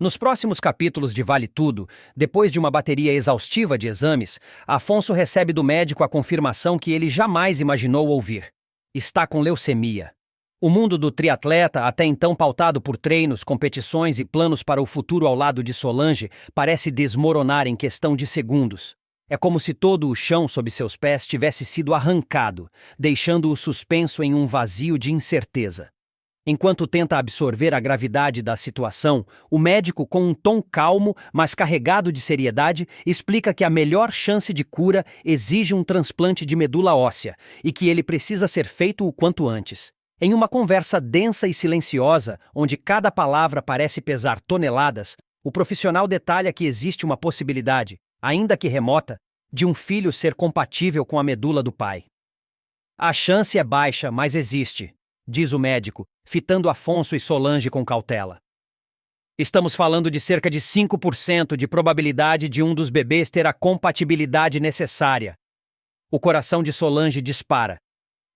Nos próximos capítulos de Vale Tudo, depois de uma bateria exaustiva de exames, Afonso recebe do médico a confirmação que ele jamais imaginou ouvir. Está com leucemia. O mundo do triatleta, até então pautado por treinos, competições e planos para o futuro ao lado de Solange, parece desmoronar em questão de segundos. É como se todo o chão sob seus pés tivesse sido arrancado, deixando-o suspenso em um vazio de incerteza. Enquanto tenta absorver a gravidade da situação, o médico, com um tom calmo, mas carregado de seriedade, explica que a melhor chance de cura exige um transplante de medula óssea e que ele precisa ser feito o quanto antes. Em uma conversa densa e silenciosa, onde cada palavra parece pesar toneladas, o profissional detalha que existe uma possibilidade, ainda que remota, de um filho ser compatível com a medula do pai. A chance é baixa, mas existe, diz o médico, fitando Afonso e Solange com cautela. Estamos falando de cerca de 5% de probabilidade de um dos bebês ter a compatibilidade necessária. O coração de Solange dispara.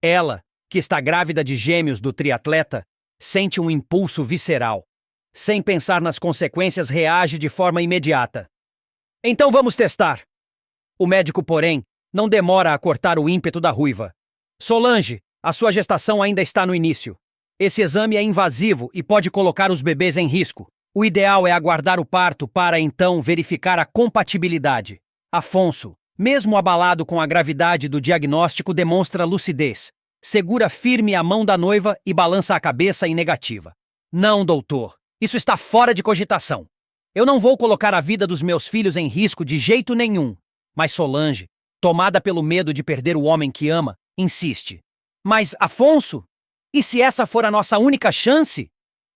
Ela, que está grávida de gêmeos do triatleta, sente um impulso visceral. Sem pensar nas consequências, reage de forma imediata. Então vamos testar. O médico, porém, não demora a cortar o ímpeto da ruiva. Solange, a sua gestação ainda está no início. Esse exame é invasivo e pode colocar os bebês em risco. O ideal é aguardar o parto para, então, verificar a compatibilidade. Afonso, mesmo abalado com a gravidade do diagnóstico, demonstra lucidez. Segura firme a mão da noiva e balança a cabeça em negativa. Não, doutor. Isso está fora de cogitação. Eu não vou colocar a vida dos meus filhos em risco de jeito nenhum. Mas Solange, tomada pelo medo de perder o homem que ama, insiste. Mas, Afonso, e se essa for a nossa única chance?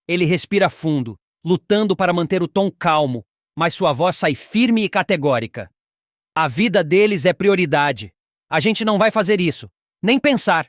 Ele respira fundo, lutando para manter o tom calmo, mas sua voz sai firme e categórica. A vida deles é prioridade. A gente não vai fazer isso. Nem pensar.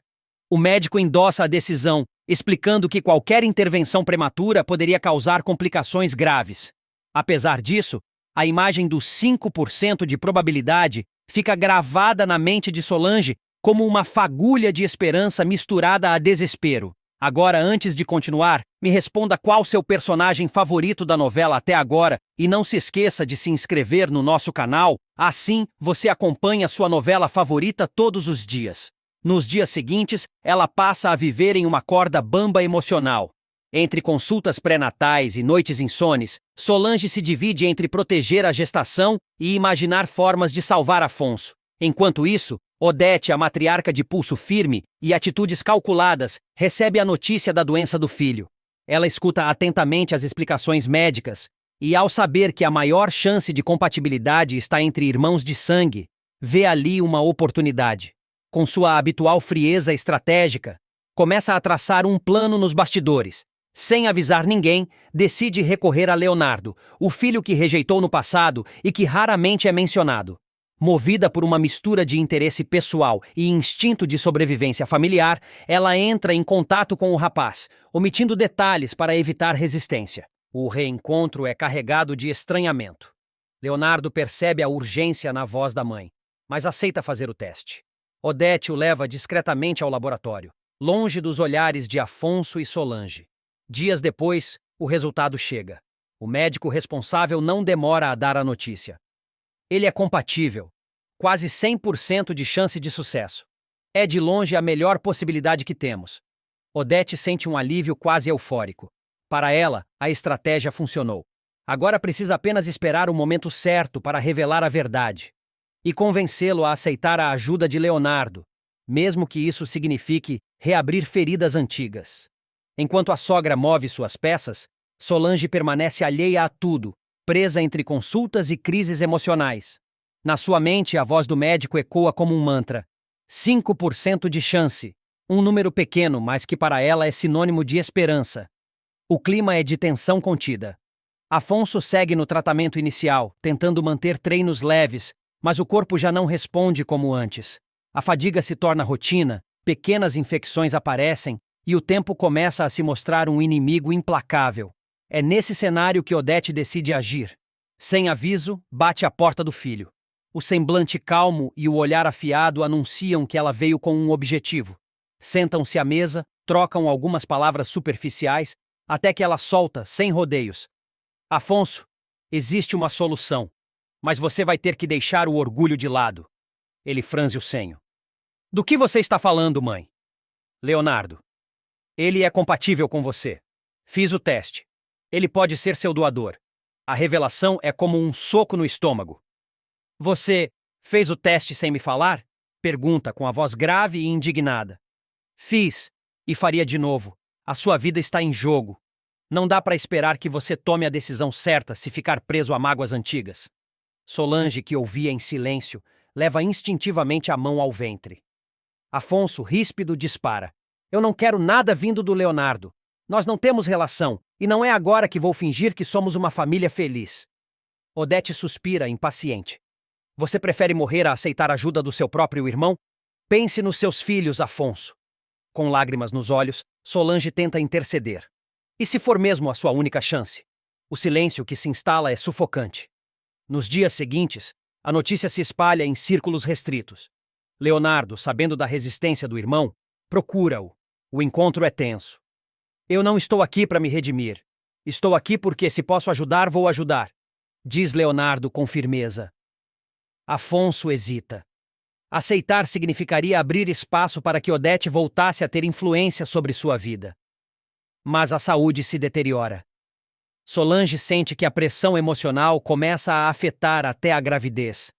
O médico endossa a decisão, explicando que qualquer intervenção prematura poderia causar complicações graves. Apesar disso, a imagem dos 5% de probabilidade fica gravada na mente de Solange como uma fagulha de esperança misturada a desespero. Agora, antes de continuar, me responda qual seu personagem favorito da novela até agora e não se esqueça de se inscrever no nosso canal, assim você acompanha sua novela favorita todos os dias. Nos dias seguintes, ela passa a viver em uma corda bamba emocional. Entre consultas pré-natais e noites insones, Solange se divide entre proteger a gestação e imaginar formas de salvar Afonso. Enquanto isso, Odete, a matriarca de pulso firme e atitudes calculadas, recebe a notícia da doença do filho. Ela escuta atentamente as explicações médicas e, ao saber que a maior chance de compatibilidade está entre irmãos de sangue, vê ali uma oportunidade. Com sua habitual frieza estratégica, começa a traçar um plano nos bastidores. Sem avisar ninguém, decide recorrer a Leonardo, o filho que rejeitou no passado e que raramente é mencionado. Movida por uma mistura de interesse pessoal e instinto de sobrevivência familiar, ela entra em contato com o rapaz, omitindo detalhes para evitar resistência. O reencontro é carregado de estranhamento. Leonardo percebe a urgência na voz da mãe, mas aceita fazer o teste. Odete o leva discretamente ao laboratório, longe dos olhares de Afonso e Solange. Dias depois, o resultado chega. O médico responsável não demora a dar a notícia. Ele é compatível, quase 100% de chance de sucesso. É de longe a melhor possibilidade que temos. Odete sente um alívio quase eufórico. Para ela, a estratégia funcionou. Agora precisa apenas esperar o momento certo para revelar a verdade e convencê-lo a aceitar a ajuda de Leonardo, mesmo que isso signifique reabrir feridas antigas. Enquanto a sogra move suas peças, Solange permanece alheia a tudo, presa entre consultas e crises emocionais. Na sua mente, a voz do médico ecoa como um mantra. 5% de chance, um número pequeno, mas que para ela é sinônimo de esperança. O clima é de tensão contida. Afonso segue no tratamento inicial, tentando manter treinos leves, mas o corpo já não responde como antes. A fadiga se torna rotina, pequenas infecções aparecem e o tempo começa a se mostrar um inimigo implacável. É nesse cenário que Odete decide agir. Sem aviso, bate à porta do filho. O semblante calmo e o olhar afiado anunciam que ela veio com um objetivo. Sentam-se à mesa, trocam algumas palavras superficiais, até que ela solta, sem rodeios. Afonso, existe uma solução, mas você vai ter que deixar o orgulho de lado. Ele franze o senho. Do que você está falando, mãe? Leonardo. Ele é compatível com você. Fiz o teste. Ele pode ser seu doador. A revelação é como um soco no estômago. Você fez o teste sem me falar? Pergunta com a voz grave e indignada. Fiz, e faria de novo. A sua vida está em jogo. Não dá para esperar que você tome a decisão certa se ficar preso a mágoas antigas. Solange, que ouvia em silêncio, leva instintivamente a mão ao ventre. Afonso, ríspido, dispara. Eu não quero nada vindo do Leonardo. Nós não temos relação, e não é agora que vou fingir que somos uma família feliz. Odete suspira, impaciente. Você prefere morrer a aceitar a ajuda do seu próprio irmão? Pense nos seus filhos, Afonso. Com lágrimas nos olhos, Solange tenta interceder. E se for mesmo a sua única chance? O silêncio que se instala é sufocante. Nos dias seguintes, a notícia se espalha em círculos restritos. Leonardo, sabendo da resistência do irmão, procura-o. O encontro é tenso. Eu não estou aqui para me redimir. Estou aqui porque, se posso ajudar, vou ajudar, diz Leonardo com firmeza. Afonso hesita. Aceitar significaria abrir espaço para que Odete voltasse a ter influência sobre sua vida. Mas a saúde se deteriora. Solange sente que a pressão emocional começa a afetar até a gravidez.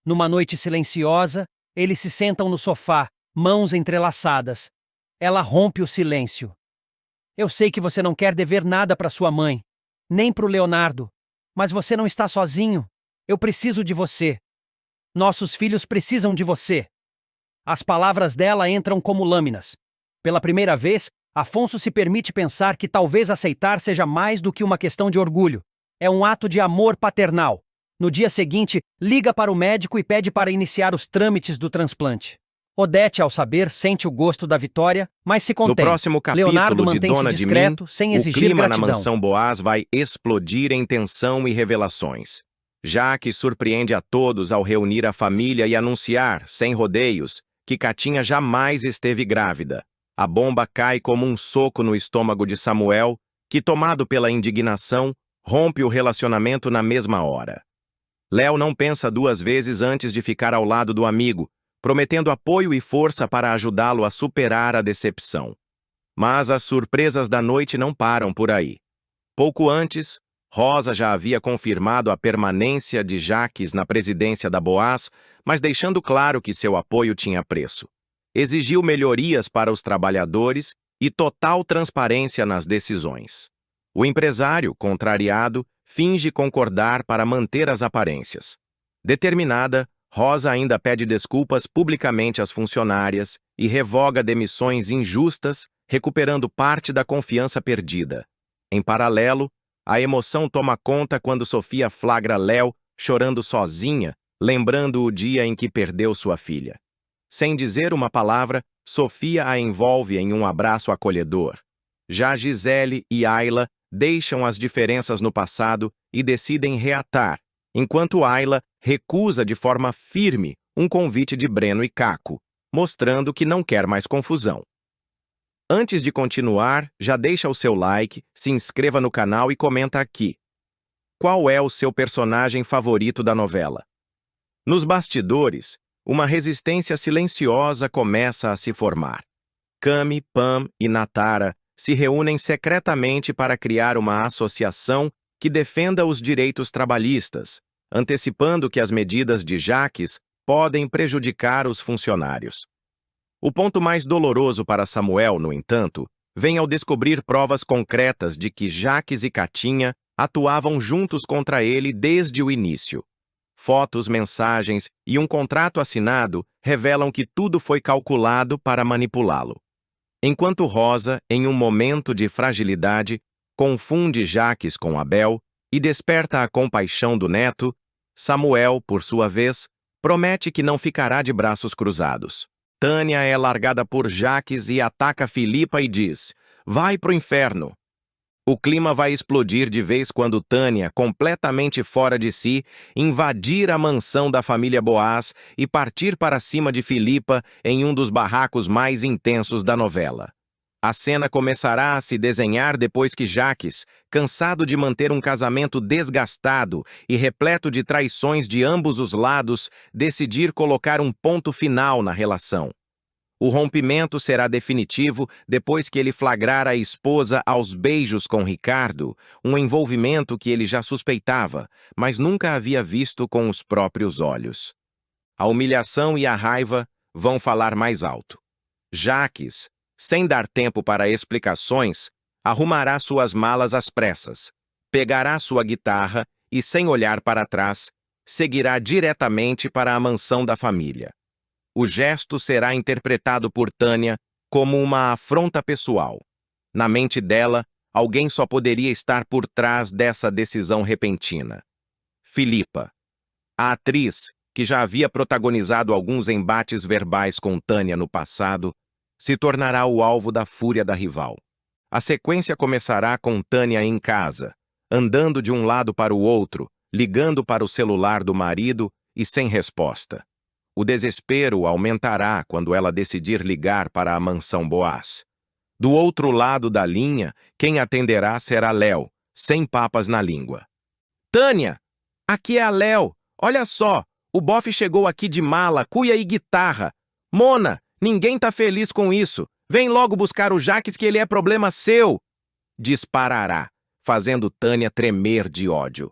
Numa noite silenciosa, eles se sentam no sofá, mãos entrelaçadas. Ela rompe o silêncio. Eu sei que você não quer dever nada para sua mãe, nem para o Leonardo, mas você não está sozinho. Eu preciso de você. Nossos filhos precisam de você. As palavras dela entram como lâminas. Pela primeira vez, Afonso se permite pensar que talvez aceitar seja mais do que uma questão de orgulho. É um ato de amor paternal. No dia seguinte, liga para o médico e pede para iniciar os trâmites do transplante. Odete, ao saber, sente o gosto da vitória, mas se contém. No próximo capítulo Leonardo de mantém-se Dona discreto, de Mim, sem o exigir clima gratidão. na mansão Boaz vai explodir em tensão e revelações. Jaque surpreende a todos ao reunir a família e anunciar, sem rodeios, que Catinha jamais esteve grávida. A bomba cai como um soco no estômago de Samuel, que, tomado pela indignação, rompe o relacionamento na mesma hora. Léo não pensa duas vezes antes de ficar ao lado do amigo, prometendo apoio e força para ajudá-lo a superar a decepção. Mas as surpresas da noite não param por aí. Pouco antes, Rosa já havia confirmado a permanência de Jaques na presidência da Boaz, mas deixando claro que seu apoio tinha preço. Exigiu melhorias para os trabalhadores e total transparência nas decisões. O empresário, contrariado, finge concordar para manter as aparências. Determinada, Rosa ainda pede desculpas publicamente às funcionárias e revoga demissões injustas, recuperando parte da confiança perdida. Em paralelo, a emoção toma conta quando Sofia flagra Léo chorando sozinha, lembrando o dia em que perdeu sua filha. Sem dizer uma palavra, Sofia a envolve em um abraço acolhedor. Já Gisele e Ayla deixam as diferenças no passado e decidem reatar, enquanto Ayla recusa de forma firme um convite de Breno e Caco, mostrando que não quer mais confusão. Antes de continuar, já deixa o seu like, se inscreva no canal e comenta aqui. Qual é o seu personagem favorito da novela? Nos bastidores, uma resistência silenciosa começa a se formar. Cami, Pam e Natara se reúnem secretamente para criar uma associação que defenda os direitos trabalhistas, antecipando que as medidas de Jaques podem prejudicar os funcionários. O ponto mais doloroso para Samuel, no entanto, vem ao descobrir provas concretas de que Jaques e Catinha atuavam juntos contra ele desde o início. Fotos, mensagens e um contrato assinado revelam que tudo foi calculado para manipulá-lo. Enquanto Rosa, em um momento de fragilidade, confunde Jaques com Abel e desperta a compaixão do neto, Samuel, por sua vez, promete que não ficará de braços cruzados. Tânia é largada por Jaques e ataca Filipa e diz: "Vai pro inferno." O clima vai explodir de vez quando Tânia, completamente fora de si, invadir a mansão da família Boaz e partir para cima de Filipa em um dos barracos mais intensos da novela. A cena começará a se desenhar depois que Jacques, cansado de manter um casamento desgastado e repleto de traições de ambos os lados, decidir colocar um ponto final na relação. O rompimento será definitivo depois que ele flagrar a esposa aos beijos com Ricardo, um envolvimento que ele já suspeitava, mas nunca havia visto com os próprios olhos. A humilhação e a raiva vão falar mais alto. Jacques, sem dar tempo para explicações, arrumará suas malas às pressas, pegará sua guitarra e, sem olhar para trás, seguirá diretamente para a mansão da família. O gesto será interpretado por Tânia como uma afronta pessoal. Na mente dela, alguém só poderia estar por trás dessa decisão repentina. Filipa, a atriz, que já havia protagonizado alguns embates verbais com Tânia no passado, se tornará o alvo da fúria da rival. A sequência começará com Tânia em casa, andando de um lado para o outro, ligando para o celular do marido e sem resposta. O desespero aumentará quando ela decidir ligar para a mansão Boaz. Do outro lado da linha, quem atenderá será Léo, sem papas na língua. Tânia, aqui é a Léo. Olha só, o bofe chegou aqui de mala, cuia e guitarra. Mona, ninguém tá feliz com isso. Vem logo buscar o Jacques que ele é problema seu. Disparará, fazendo Tânia tremer de ódio.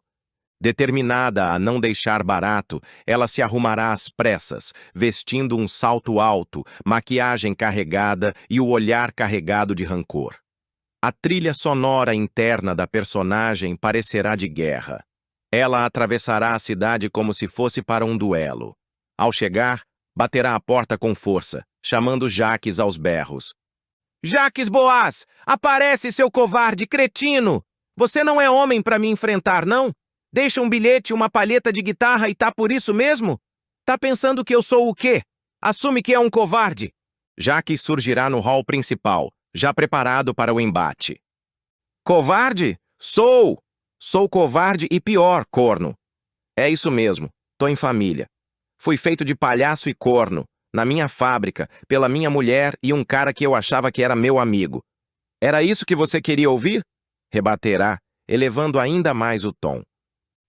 Determinada a não deixar barato, ela se arrumará às pressas, vestindo um salto alto, maquiagem carregada e o olhar carregado de rancor. A trilha sonora interna da personagem parecerá de guerra. Ela atravessará a cidade como se fosse para um duelo. Ao chegar, baterá a porta com força, chamando Jacques aos berros. Jacques Boaz, aparece, seu covarde cretino! Você não é homem para me enfrentar, não? Deixa um bilhete e uma palheta de guitarra e tá por isso mesmo? Tá pensando que eu sou o quê? Assume que é um covarde. Jacques surgirá no hall principal, já preparado para o embate. Covarde? Sou! Sou covarde e pior, corno. É isso mesmo, tô em família. Fui feito de palhaço e corno, na minha fábrica, pela minha mulher e um cara que eu achava que era meu amigo. Era isso que você queria ouvir? Rebaterá, elevando ainda mais o tom.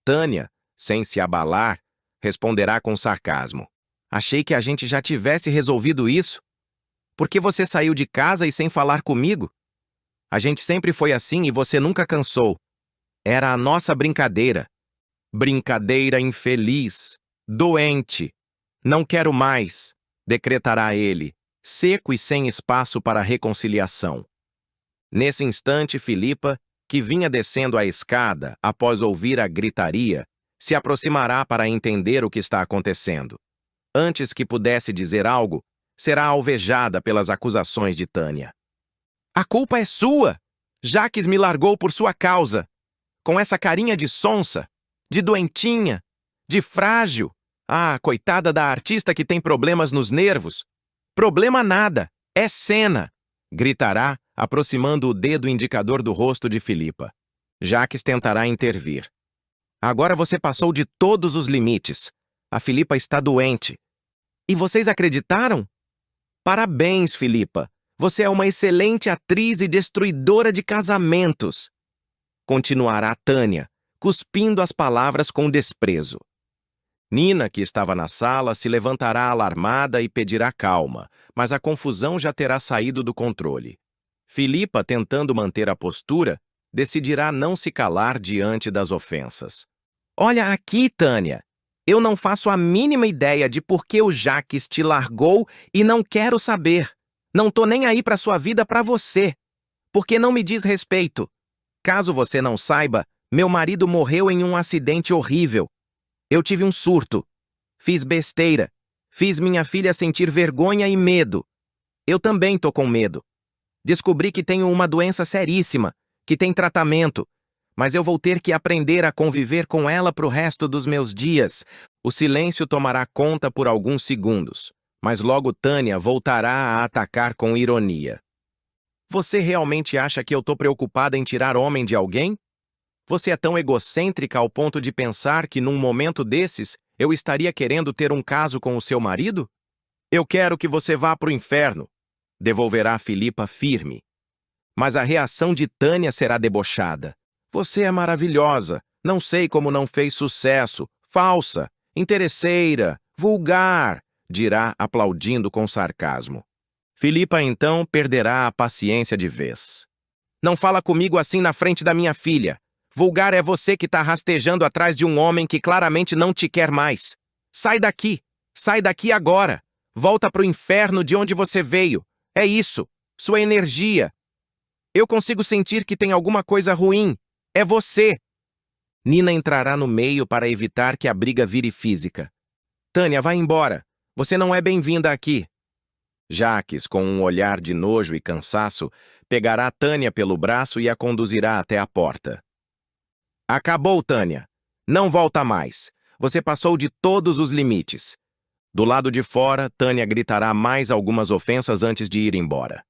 Tânia, sem se abalar, responderá com sarcasmo. Achei que a gente já tivesse resolvido isso. Por que você saiu de casa e sem falar comigo? A gente sempre foi assim e você nunca cansou. Era a nossa brincadeira. Brincadeira infeliz, doente. Não quero mais, decretará ele, seco e sem espaço para reconciliação. Nesse instante, Filipa, que vinha descendo a escada após ouvir a gritaria, se aproximará para entender o que está acontecendo. Antes que pudesse dizer algo, será alvejada pelas acusações de Tânia. A culpa é sua! Jacques me largou por sua causa. Com essa carinha de sonsa, de doentinha, de frágil. Ah, coitada da artista que tem problemas nos nervos. Problema nada, é cena! Gritará, aproximando o dedo indicador do rosto de Filipa. Jacques tentará intervir. Agora você passou de todos os limites. A Filipa está doente. E vocês acreditaram? Parabéns, Filipa. Você é uma excelente atriz e destruidora de casamentos. Continuará Tânia, cuspindo as palavras com desprezo. Nina, que estava na sala, se levantará alarmada e pedirá calma, mas a confusão já terá saído do controle. Filipa, tentando manter a postura, decidirá não se calar diante das ofensas. Olha aqui, Tânia. Eu não faço a mínima ideia de por que o Jacques te largou e não quero saber. Não tô nem aí pra sua vida pra você. Porque não me diz respeito. Caso você não saiba, meu marido morreu em um acidente horrível. Eu tive um surto. Fiz besteira. Fiz minha filha sentir vergonha e medo. Eu também tô com medo. Descobri que tenho uma doença seríssima, que tem tratamento, mas eu vou ter que aprender a conviver com ela pro resto dos meus dias. O silêncio tomará conta por alguns segundos, mas logo Tânia voltará a atacar com ironia. Você realmente acha que eu tô preocupada em tirar homem de alguém? Você é tão egocêntrica ao ponto de pensar que num momento desses eu estaria querendo ter um caso com o seu marido? Eu quero que você vá pro inferno, devolverá Filipa firme, mas a reação de Tânia será debochada. Você é maravilhosa, não sei como não fez sucesso, falsa, interesseira, vulgar, dirá aplaudindo com sarcasmo. Filipa então perderá a paciência de vez. Não fala comigo assim na frente da minha filha. Vulgar é você que está rastejando atrás de um homem que claramente não te quer mais. Sai daqui agora. Volta pro inferno de onde você veio. É isso, sua energia. Eu consigo sentir que tem alguma coisa ruim. É você. Nina entrará no meio para evitar que a briga vire física. Tânia, vai embora. Você não é bem-vinda aqui. Jaques, com um olhar de nojo e cansaço, pegará Tânia pelo braço e a conduzirá até a porta. Acabou, Tânia. Não volta mais. Você passou de todos os limites. Do lado de fora, Tânia gritará mais algumas ofensas antes de ir embora.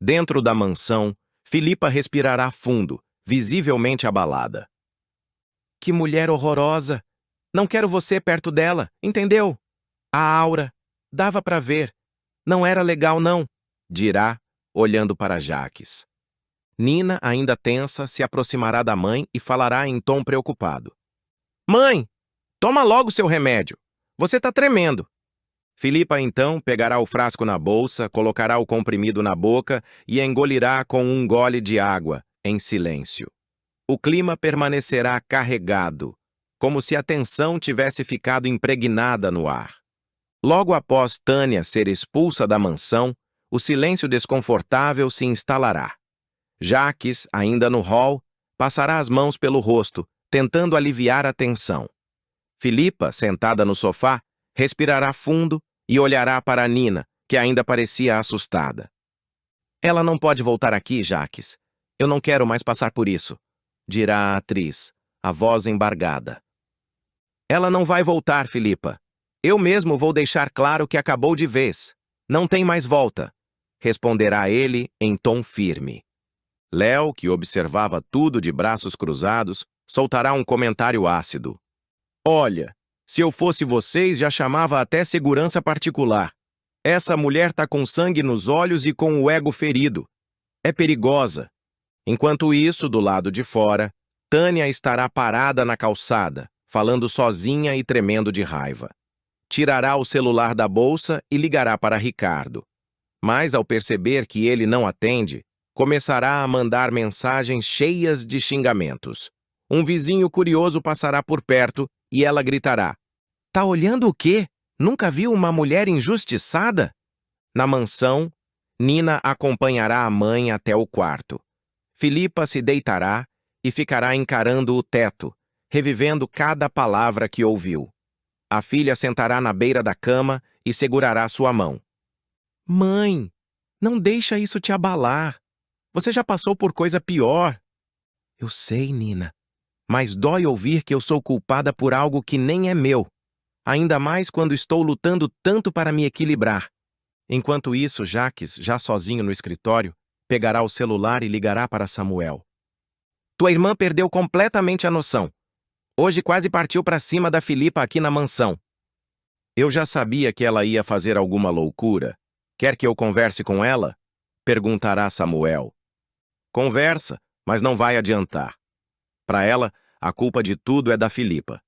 Dentro da mansão, Filipa respirará fundo, visivelmente abalada. Que mulher horrorosa! Não quero você perto dela, entendeu? A aura. Dava para ver. Não era legal, não, dirá, olhando para Jaques. Nina, ainda tensa, se aproximará da mãe e falará em tom preocupado. Mãe, toma logo seu remédio. Você está tremendo. Filipa, então, pegará o frasco na bolsa, colocará o comprimido na boca e engolirá com um gole de água, em silêncio. O clima permanecerá carregado, como se a tensão tivesse ficado impregnada no ar. Logo após Tânia ser expulsa da mansão, o silêncio desconfortável se instalará. Jaques, ainda no hall, passará as mãos pelo rosto, tentando aliviar a tensão. Filipa, sentada no sofá, respirará fundo e olhará para Nina, que ainda parecia assustada. Ela não pode voltar aqui, Jaques. Eu não quero mais passar por isso, dirá a atriz, a voz embargada. Ela não vai voltar, Filipa. Eu mesmo vou deixar claro que acabou de vez. Não tem mais volta, responderá ele em tom firme. Léo, que observava tudo de braços cruzados, soltará um comentário ácido. Olha, se eu fosse vocês, já chamava até segurança particular. Essa mulher tá com sangue nos olhos e com o ego ferido. É perigosa. Enquanto isso, do lado de fora, Tânia estará parada na calçada, falando sozinha e tremendo de raiva. Tirará o celular da bolsa e ligará para Ricardo. Mas, ao perceber que ele não atende, começará a mandar mensagens cheias de xingamentos. Um vizinho curioso passará por perto e ela gritará. Tá olhando o quê? Nunca viu uma mulher injustiçada? Na mansão, Nina acompanhará a mãe até o quarto. Filipa se deitará e ficará encarando o teto, revivendo cada palavra que ouviu. A filha sentará na beira da cama e segurará sua mão. Mãe, não deixa isso te abalar. Você já passou por coisa pior. Eu sei, Nina, mas dói ouvir que eu sou culpada por algo que nem é meu. Ainda mais quando estou lutando tanto para me equilibrar. Enquanto isso, Jaques, já sozinho no escritório, pegará o celular e ligará para Samuel. Tua irmã perdeu completamente a noção. Hoje quase partiu para cima da Filipa aqui na mansão. Eu já sabia que ela ia fazer alguma loucura. Quer que eu converse com ela? Perguntará Samuel. Conversa, mas não vai adiantar. Para ela, a culpa de tudo é da Filipa.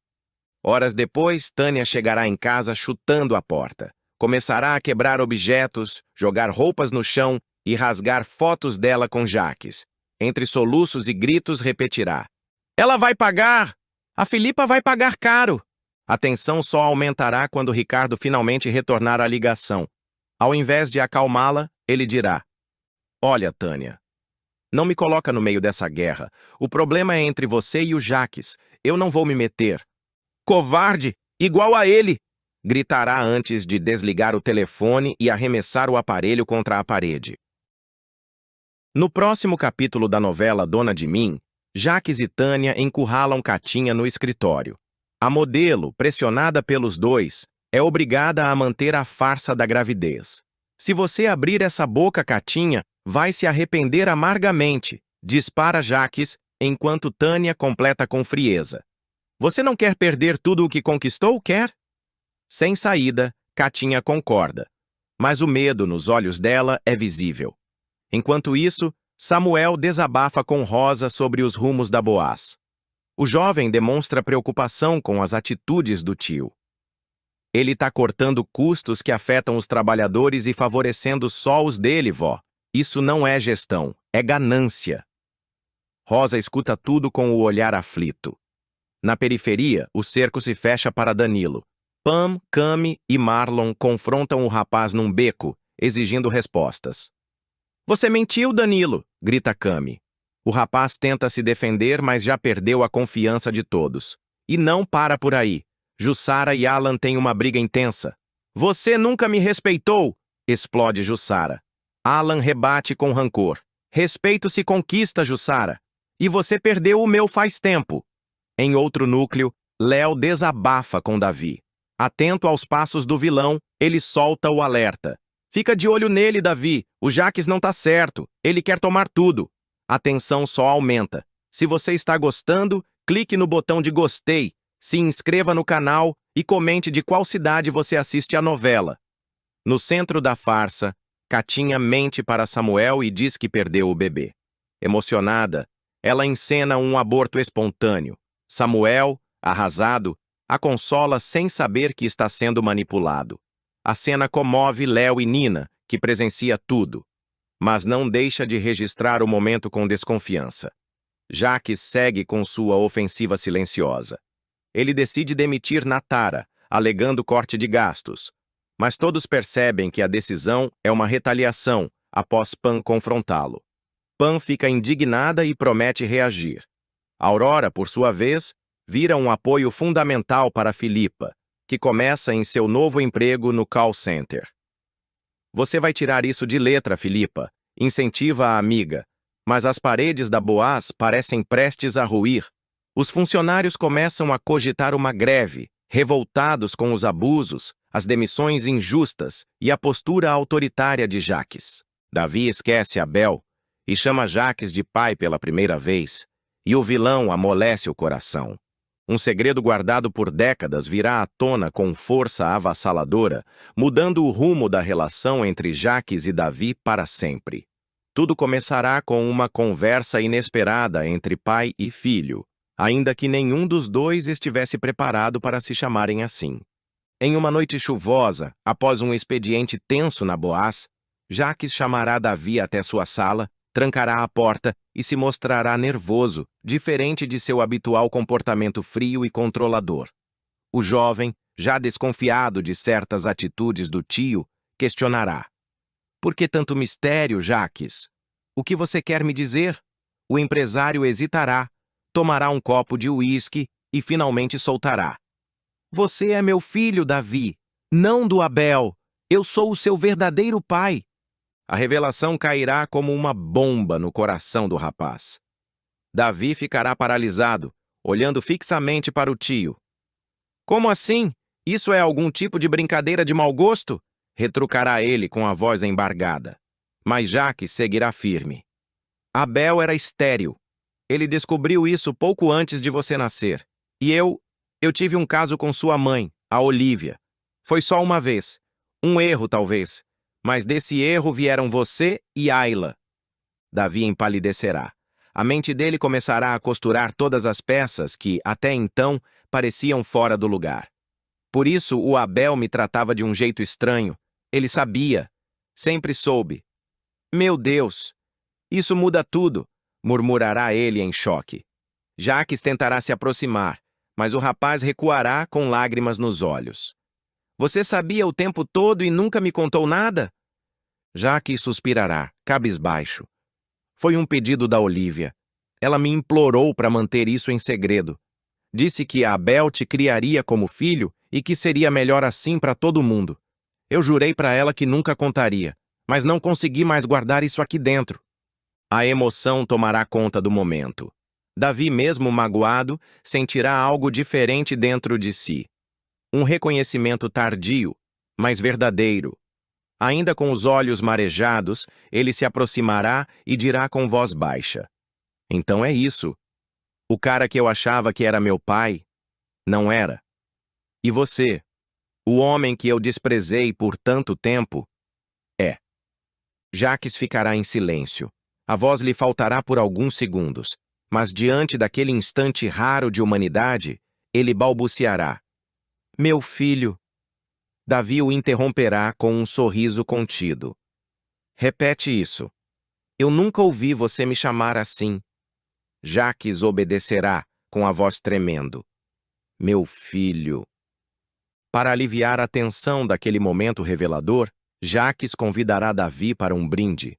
Horas depois, Tânia chegará em casa chutando a porta. Começará a quebrar objetos, jogar roupas no chão e rasgar fotos dela com Jaques. Entre soluços e gritos, repetirá. Ela vai pagar! A Filipa vai pagar caro! A tensão só aumentará quando Ricardo finalmente retornar à ligação. Ao invés de acalmá-la, ele dirá. Olha, Tânia, não me coloca no meio dessa guerra. O problema é entre você e o Jaques. Eu não vou me meter. Covarde! Igual a ele! Gritará antes de desligar o telefone e arremessar o aparelho contra a parede. No próximo capítulo da novela Dona de Mim, Jaques e Tânia encurralam Catinha no escritório. A modelo, pressionada pelos dois, é obrigada a manter a farsa da gravidez. Se você abrir essa boca, Catinha, vai se arrepender amargamente, dispara Jaques, enquanto Tânia completa com frieza. Você não quer perder tudo o que conquistou, quer? Sem saída, Catinha concorda, mas o medo nos olhos dela é visível. Enquanto isso, Samuel desabafa com Rosa sobre os rumos da Boaz. O jovem demonstra preocupação com as atitudes do tio. Ele está cortando custos que afetam os trabalhadores e favorecendo só os dele, vó. Isso não é gestão, é ganância. Rosa escuta tudo com o olhar aflito. Na periferia, o cerco se fecha para Danilo. Pam, Cami e Marlon confrontam o rapaz num beco, exigindo respostas. Você mentiu, Danilo, grita Cami. O rapaz tenta se defender, mas já perdeu a confiança de todos. E não para por aí. Jussara e Alan têm uma briga intensa. Você nunca me respeitou, explode Jussara. Alan rebate com rancor. Respeito se conquista, Jussara. E você perdeu o meu faz tempo. Em outro núcleo, Léo desabafa com Davi. Atento aos passos do vilão, ele solta o alerta. Fica de olho nele, Davi. O Jaques não tá certo. Ele quer tomar tudo. A tensão só aumenta. Se você está gostando, clique no botão de gostei, se inscreva no canal e comente de qual cidade você assiste a novela. No centro da farsa, Catinha mente para Samuel e diz que perdeu o bebê. Emocionada, ela encena um aborto espontâneo. Samuel, arrasado, a consola sem saber que está sendo manipulado. A cena comove Léo e Nina, que presencia tudo, mas não deixa de registrar o momento com desconfiança. Jaques segue com sua ofensiva silenciosa. Ele decide demitir Natara, alegando corte de gastos. Mas todos percebem que a decisão é uma retaliação após Pam confrontá-lo. Pam fica indignada e promete reagir. Aurora, por sua vez, vira um apoio fundamental para Filipa, que começa em seu novo emprego no call center. Você vai tirar isso de letra, Filipa, incentiva a amiga, mas as paredes da Boaz parecem prestes a ruir. Os funcionários começam a cogitar uma greve, revoltados com os abusos, as demissões injustas e a postura autoritária de Jaques. Davi esquece Abel e chama Jaques de pai pela primeira vez, e o vilão amolece o coração. Um segredo guardado por décadas virá à tona com força avassaladora, mudando o rumo da relação entre Jaques e Davi para sempre. Tudo começará com uma conversa inesperada entre pai e filho, ainda que nenhum dos dois estivesse preparado para se chamarem assim. Em uma noite chuvosa, após um expediente tenso na Boaz, Jaques chamará Davi até sua sala, trancará a porta e se mostrará nervoso, diferente de seu habitual comportamento frio e controlador. O jovem, já desconfiado de certas atitudes do tio, questionará. Por que tanto mistério, Jaques? O que você quer me dizer? O empresário hesitará, tomará um copo de uísque e finalmente soltará. Você é meu filho, Davi, não do Abel. Eu sou o seu verdadeiro pai. A revelação cairá como uma bomba no coração do rapaz. Davi ficará paralisado, olhando fixamente para o tio. Como assim? Isso é algum tipo de brincadeira de mau gosto? Retrucará ele com a voz embargada. Mas Jaques seguirá firme. Abel era estéril. Ele descobriu isso pouco antes de você nascer. E eu tive um caso com sua mãe, a Olívia. Foi só uma vez. Um erro, talvez. Mas desse erro vieram você e Ayla. Davi empalidecerá. A mente dele começará a costurar todas as peças que, até então, pareciam fora do lugar. Por isso, o Abel me tratava de um jeito estranho. Ele sabia. Sempre soube. Meu Deus! Isso muda tudo, murmurará ele em choque. Jaques tentará se aproximar, mas o rapaz recuará com lágrimas nos olhos. Você sabia o tempo todo e nunca me contou nada? Jaques suspirará, cabisbaixo. Foi um pedido da Olívia. Ela me implorou para manter isso em segredo. Disse que Abel te criaria como filho e que seria melhor assim para todo mundo. Eu jurei para ela que nunca contaria, mas não consegui mais guardar isso aqui dentro. A emoção tomará conta do momento. Davi, mesmo magoado, sentirá algo diferente dentro de si. Um reconhecimento tardio, mas verdadeiro. Ainda com os olhos marejados, ele se aproximará e dirá com voz baixa. Então é isso. O cara que eu achava que era meu pai, não era. E você, o homem que eu desprezei por tanto tempo, é. Jaques ficará em silêncio. A voz lhe faltará por alguns segundos, mas diante daquele instante raro de humanidade, ele balbuciará: Meu filho. Davi o interromperá com um sorriso contido. Repete isso. Eu nunca ouvi você me chamar assim. Jaques obedecerá, com a voz tremendo. Meu filho. Para aliviar a tensão daquele momento revelador, Jaques convidará Davi para um brinde.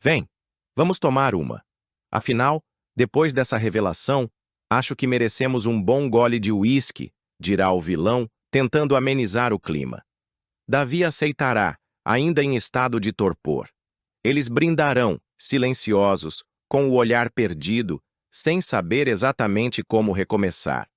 Vem, vamos tomar uma. Afinal, depois dessa revelação, acho que merecemos um bom gole de uísque, dirá o vilão, tentando amenizar o clima. Davi aceitará, ainda em estado de torpor. Eles brindarão, silenciosos, com o olhar perdido, sem saber exatamente como recomeçar.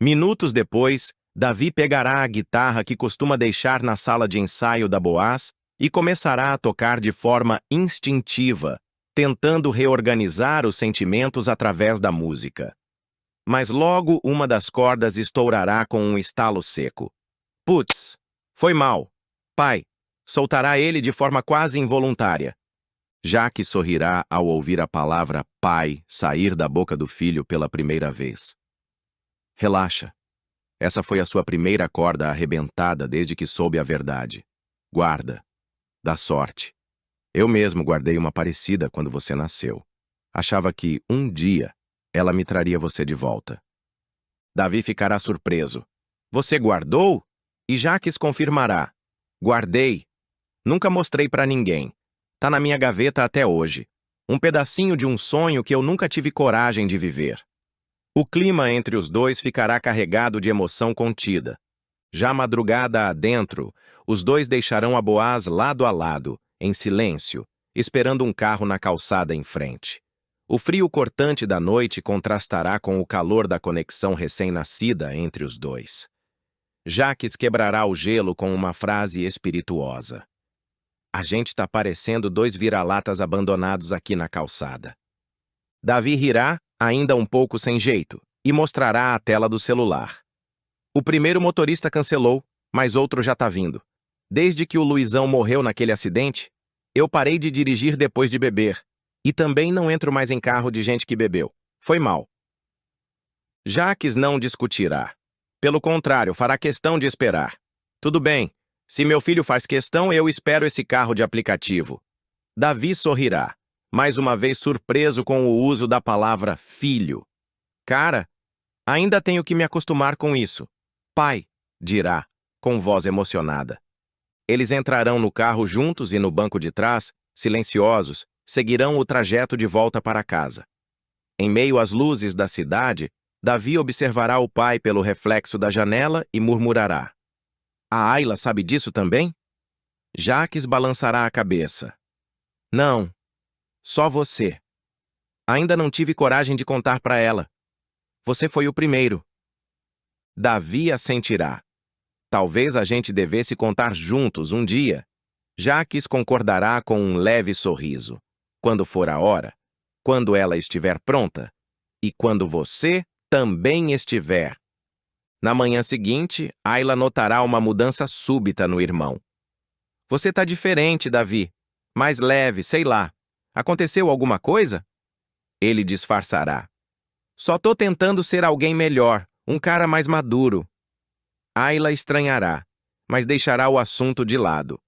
Minutos depois, Davi pegará a guitarra que costuma deixar na sala de ensaio da Boaz e começará a tocar de forma instintiva, tentando reorganizar os sentimentos através da música. Mas logo uma das cordas estourará com um estalo seco. Putz, foi mal. Pai, soltará ele de forma quase involuntária. Jaque sorrirá ao ouvir a palavra pai sair da boca do filho pela primeira vez. Relaxa. Essa foi a sua primeira corda arrebentada desde que soube a verdade. Guarda. Dá sorte. Eu mesmo guardei uma parecida quando você nasceu. Achava que, um dia, ela me traria você de volta. Davi ficará surpreso. Você guardou? E Jaques confirmará. Guardei. Nunca mostrei pra ninguém. Tá na minha gaveta até hoje. Um pedacinho de um sonho que eu nunca tive coragem de viver. O clima entre os dois ficará carregado de emoção contida. Já madrugada adentro, os dois deixarão a Boaz lado a lado, em silêncio, esperando um carro na calçada em frente. O frio cortante da noite contrastará com o calor da conexão recém-nascida entre os dois. Jaques quebrará o gelo com uma frase espirituosa. A gente tá parecendo dois vira-latas abandonados aqui na calçada. Davi rirá, ainda um pouco sem jeito, e mostrará a tela do celular. O primeiro motorista cancelou, mas outro já tá vindo. Desde que o Luizão morreu naquele acidente, eu parei de dirigir depois de beber. E também não entro mais em carro de gente que bebeu. Foi mal. Jaques não discutirá. Pelo contrário, fará questão de esperar. Tudo bem. Se meu filho faz questão, eu espero esse carro de aplicativo. Davi sorrirá, mais uma vez surpreso com o uso da palavra filho. Cara, ainda tenho que me acostumar com isso. Pai, dirá, com voz emocionada. Eles entrarão no carro juntos e no banco de trás, silenciosos, seguirão o trajeto de volta para casa. Em meio às luzes da cidade, Davi observará o pai pelo reflexo da janela e murmurará. A Ayla sabe disso também? Jaques balançará a cabeça. Não, só você. Ainda não tive coragem de contar para ela. Você foi o primeiro. Davi assentirá. Talvez a gente devesse contar juntos um dia. Jaques concordará com um leve sorriso. Quando for a hora, quando ela estiver pronta e quando você também estiver. Na manhã seguinte, Ayla notará uma mudança súbita no irmão. Você tá diferente, Davi. Mais leve, sei lá. Aconteceu alguma coisa? Ele disfarçará. Só tô tentando ser alguém melhor, um cara mais maduro. Ayla estranhará, mas deixará o assunto de lado.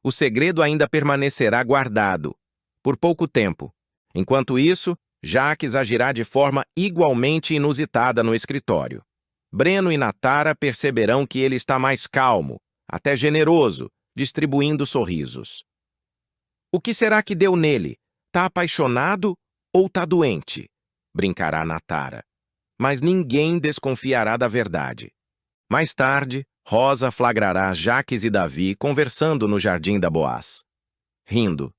O segredo ainda permanecerá guardado, por pouco tempo. Enquanto isso, Jaques agirá de forma igualmente inusitada no escritório. Breno e Natara perceberão que ele está mais calmo, até generoso, distribuindo sorrisos. O que será que deu nele? Tá apaixonado ou tá doente? Brincará Natara. Mas ninguém desconfiará da verdade. Mais tarde, Rosa flagrará Jaques e Davi conversando no jardim da Boaz. Rindo,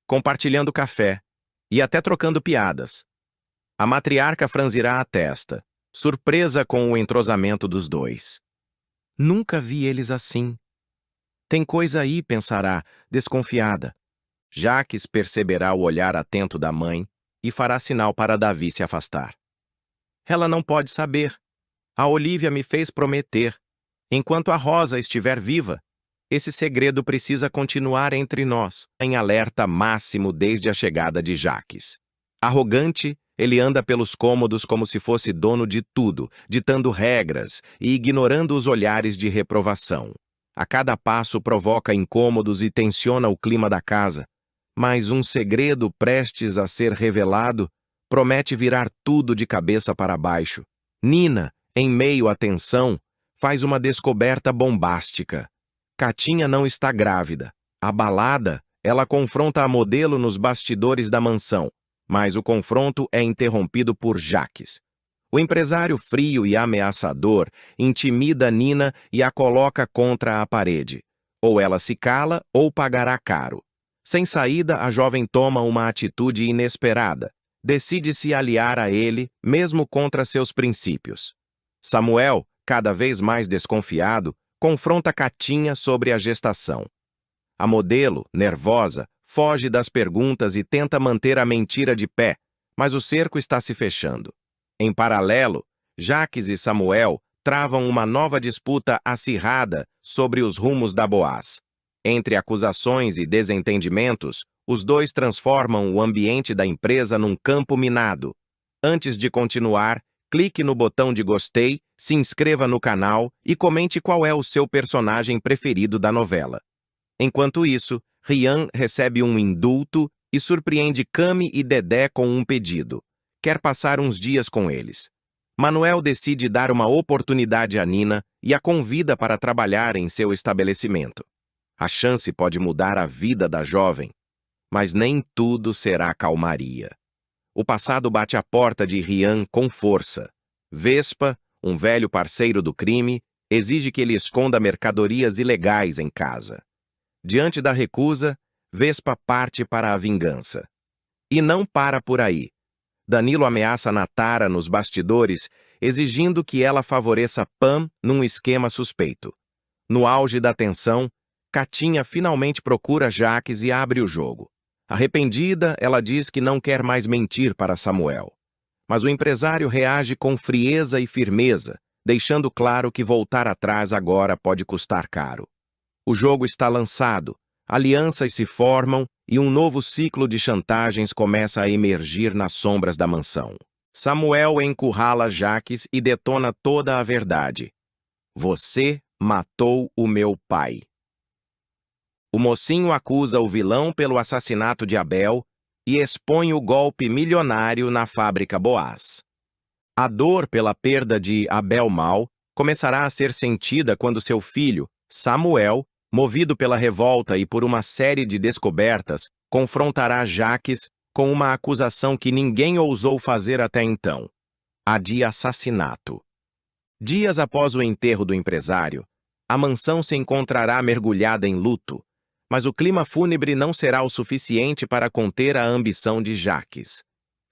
compartilhando café e até trocando piadas. A matriarca franzirá a testa, surpresa com o entrosamento dos dois. Nunca vi eles assim. Tem coisa aí, pensará, desconfiada. Jaques perceberá o olhar atento da mãe e fará sinal para Davi se afastar. Ela não pode saber. A Olívia me fez prometer. Enquanto a Rosa estiver viva, esse segredo precisa continuar entre nós, em alerta máximo desde a chegada de Jaques. Arrogante, ele anda pelos cômodos como se fosse dono de tudo, ditando regras e ignorando os olhares de reprovação. A cada passo provoca incômodos e tensiona o clima da casa. Mas um segredo prestes a ser revelado promete virar tudo de cabeça para baixo. Nina, em meio à tensão, faz uma descoberta bombástica. Katinha não está grávida. Abalada, ela confronta a modelo nos bastidores da mansão, mas o confronto é interrompido por Jaques. O empresário frio e ameaçador intimida Nina e a coloca contra a parede. Ou ela se cala ou pagará caro. Sem saída, a jovem toma uma atitude inesperada. Decide se aliar a ele, mesmo contra seus princípios. Samuel, cada vez mais desconfiado, confronta Katinha sobre a gestação. A modelo, nervosa, foge das perguntas e tenta manter a mentira de pé, mas o cerco está se fechando. Em paralelo, Jaques e Samuel travam uma nova disputa acirrada sobre os rumos da Boaz. Entre acusações e desentendimentos, os dois transformam o ambiente da empresa num campo minado. Antes de continuar, clique no botão de gostei, se inscreva no canal e comente qual é o seu personagem preferido da novela. Enquanto isso, Rian recebe um indulto e surpreende Cami e Dedé com um pedido. Quer passar uns dias com eles. Manuel decide dar uma oportunidade a Nina e a convida para trabalhar em seu estabelecimento. A chance pode mudar a vida da jovem, mas nem tudo será calmaria. O passado bate à porta de Rian com força. Vespa, um velho parceiro do crime, exige que ele esconda mercadorias ilegais em casa. Diante da recusa, Vespa parte para a vingança. E não para por aí. Danilo ameaça Natara nos bastidores, exigindo que ela favoreça Pam num esquema suspeito. No auge da tensão, Katinha finalmente procura Jaques e abre o jogo. Arrependida, ela diz que não quer mais mentir para Samuel. Mas o empresário reage com frieza e firmeza, deixando claro que voltar atrás agora pode custar caro. O jogo está lançado, alianças se formam e um novo ciclo de chantagens começa a emergir nas sombras da mansão. Samuel encurrala Jaques e detona toda a verdade. Você matou o meu pai. O mocinho acusa o vilão pelo assassinato de Abel e expõe o golpe milionário na fábrica Boaz. A dor pela perda de Abel Mal começará a ser sentida quando seu filho, Samuel, movido pela revolta e por uma série de descobertas, confrontará Jaques com uma acusação que ninguém ousou fazer até então: a de assassinato. Dias após o enterro do empresário, a mansão se encontrará mergulhada em luto, mas o clima fúnebre não será o suficiente para conter a ambição de Jaques.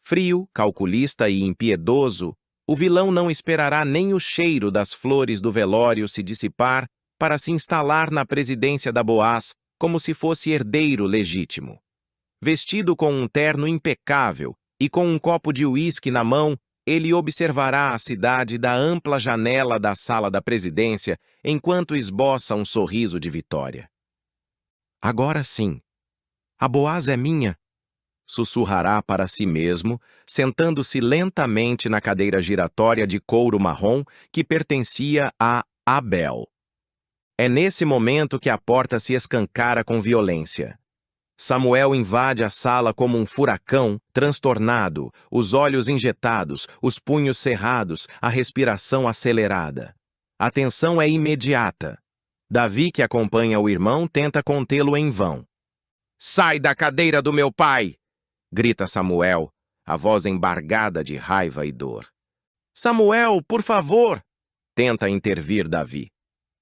Frio, calculista e impiedoso, o vilão não esperará nem o cheiro das flores do velório se dissipar para se instalar na presidência da Boaz como se fosse herdeiro legítimo. Vestido com um terno impecável e com um copo de uísque na mão, ele observará a cidade da ampla janela da sala da presidência enquanto esboça um sorriso de vitória. Agora sim, a Boaz é minha, sussurrará para si mesmo, sentando-se lentamente na cadeira giratória de couro marrom que pertencia a Abel. É nesse momento que a porta se escancara com violência. Samuel invade a sala como um furacão, transtornado, os olhos injetados, os punhos cerrados, a respiração acelerada. A tensão é imediata. Davi, que acompanha o irmão, tenta contê-lo em vão. "Sai da cadeira do meu pai!" grita Samuel, a voz embargada de raiva e dor. "Samuel, por favor!" tenta intervir Davi.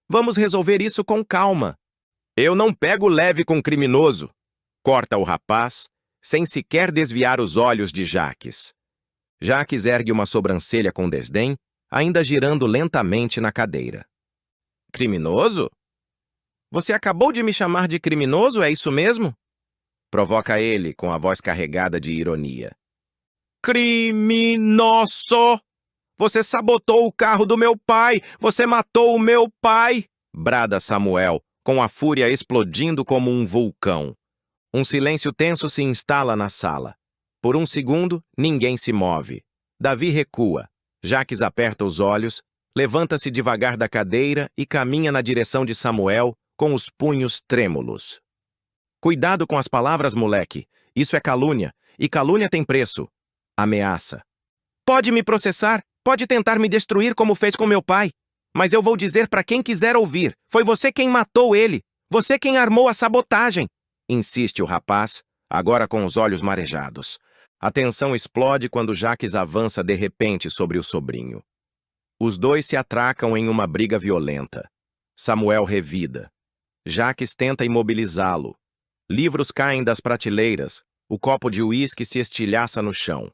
"Vamos resolver isso com calma." "Eu não pego leve com criminoso!" corta o rapaz, sem sequer desviar os olhos de Jaques. Jaques ergue uma sobrancelha com desdém, ainda girando lentamente na cadeira. "Criminoso? Você acabou de me chamar de criminoso, é isso mesmo?" provoca ele, com a voz carregada de ironia. "Criminoso! Você sabotou o carro do meu pai! Você matou o meu pai!" brada Samuel, com a fúria explodindo como um vulcão. Um silêncio tenso se instala na sala. Por um segundo, ninguém se move. Davi recua. Jacques aperta os olhos, levanta-se devagar da cadeira e caminha na direção de Samuel, com os punhos trêmulos. Cuidado com as palavras, moleque. Isso é calúnia, e calúnia tem preço. Ameaça. Pode me processar, pode tentar me destruir como fez com meu pai. Mas eu vou dizer para quem quiser ouvir. Foi você quem matou ele. Você quem armou a sabotagem. Insiste o rapaz, agora com os olhos marejados. A tensão explode quando Jacques avança de repente sobre o sobrinho. Os dois se atracam em uma briga violenta. Samuel revida. Jacques tenta imobilizá-lo. Livros caem das prateleiras. O copo de uísque se estilhaça no chão.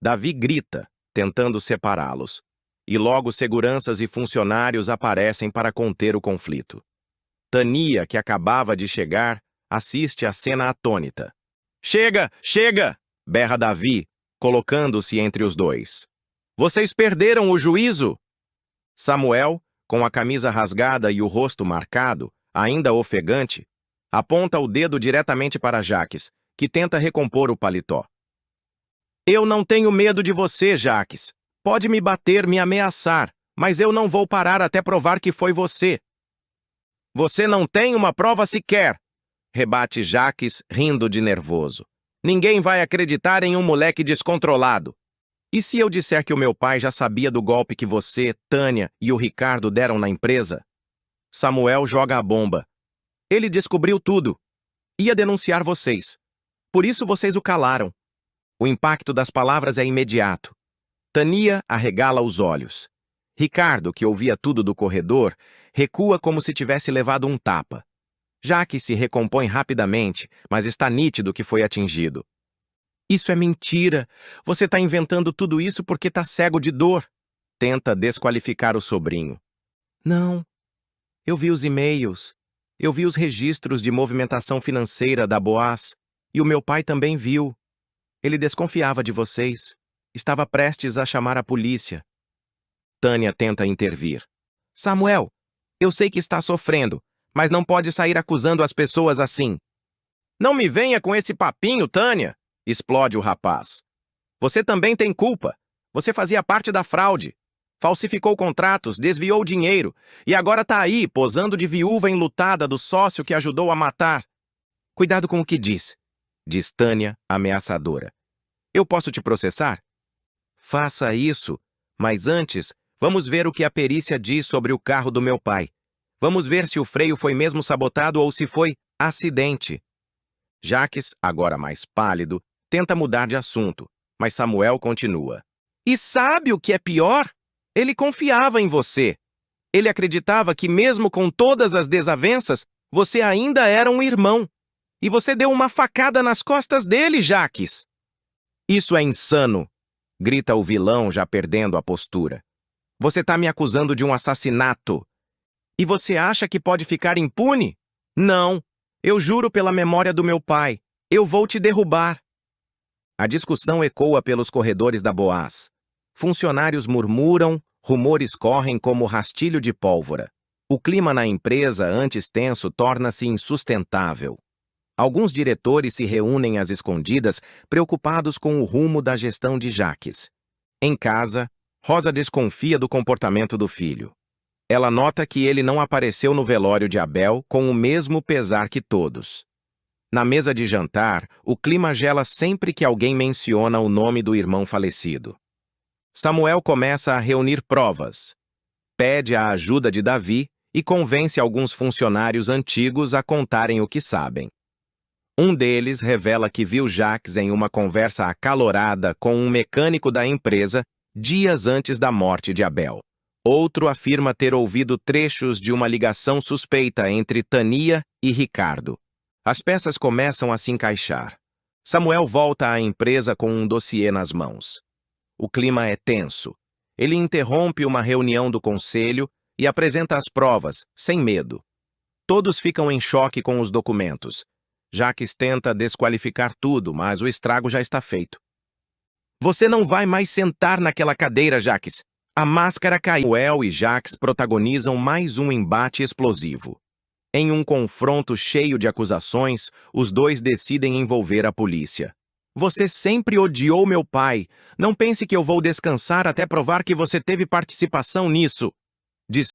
Davi grita, tentando separá-los. E logo seguranças e funcionários aparecem para conter o conflito. Tania, que acabava de chegar, assiste a cena atônita. Chega! Chega! Berra Davi, colocando-se entre os dois. Vocês perderam o juízo? Samuel, com a camisa rasgada e o rosto marcado, ainda ofegante, aponta o dedo diretamente para Jacques, que tenta recompor o paletó. Eu não tenho medo de você, Jacques. Pode me bater, me ameaçar, mas eu não vou parar até provar que foi você. Você não tem uma prova sequer, rebate Jacques, rindo de nervoso. Ninguém vai acreditar em um moleque descontrolado. E se eu disser que o meu pai já sabia do golpe que você, Tânia e o Ricardo deram na empresa? Samuel joga a bomba. Ele descobriu tudo. Ia denunciar vocês. Por isso vocês o calaram. O impacto das palavras é imediato. Tania arregala os olhos. Ricardo, que ouvia tudo do corredor, recua como se tivesse levado um tapa. Jacques se recompõe rapidamente, mas está nítido que foi atingido. Isso é mentira. Você está inventando tudo isso porque está cego de dor. Tenta desqualificar o sobrinho. Não. Eu vi os e-mails. Eu vi os registros de movimentação financeira da Boaz. E o meu pai também viu. Ele desconfiava de vocês. Estava prestes a chamar a polícia. Tânia tenta intervir. Samuel, eu sei que está sofrendo, mas não pode sair acusando as pessoas assim. Não me venha com esse papinho, Tânia, explode o rapaz. Você também tem culpa. Você fazia parte da fraude. Falsificou contratos, desviou dinheiro e agora está aí, posando de viúva enlutada do sócio que ajudou a matar. Cuidado com o que diz Tânia, ameaçadora. Eu posso te processar? Faça isso, mas antes, vamos ver o que a perícia diz sobre o carro do meu pai. Vamos ver se o freio foi mesmo sabotado ou se foi acidente. Jacques, agora mais pálido, tenta mudar de assunto, mas Samuel continua. E sabe o que é pior? Ele confiava em você. Ele acreditava que mesmo com todas as desavenças, você ainda era um irmão. E você deu uma facada nas costas dele, Jacques. Isso é insano, grita o vilão já perdendo a postura. Você está me acusando de um assassinato. E você acha que pode ficar impune? Não. Eu juro pela memória do meu pai. Eu vou te derrubar. A discussão ecoa pelos corredores da Boaz. Funcionários murmuram, rumores correm como rastilho de pólvora. O clima na empresa, antes tenso, torna-se insustentável. Alguns diretores se reúnem às escondidas, preocupados com o rumo da gestão de Jacques. Em casa, Rosa desconfia do comportamento do filho. Ela nota que ele não apareceu no velório de Abel com o mesmo pesar que todos. Na mesa de jantar, o clima gela sempre que alguém menciona o nome do irmão falecido. Samuel começa a reunir provas. Pede a ajuda de Davi e convence alguns funcionários antigos a contarem o que sabem. Um deles revela que viu Jacques em uma conversa acalorada com um mecânico da empresa dias antes da morte de Abel. Outro afirma ter ouvido trechos de uma ligação suspeita entre Tania e Ricardo. As peças começam a se encaixar. Samuel volta à empresa com um dossiê nas mãos. O clima é tenso. Ele interrompe uma reunião do conselho e apresenta as provas, sem medo. Todos ficam em choque com os documentos. Jacques tenta desqualificar tudo, mas o estrago já está feito. Você não vai mais sentar naquela cadeira, Jacques. A máscara caiu. Samuel e Jacques protagonizam mais um embate explosivo. Em um confronto cheio de acusações, os dois decidem envolver a polícia. Você sempre odiou meu pai. Não pense que eu vou descansar até provar que você teve participação nisso, diz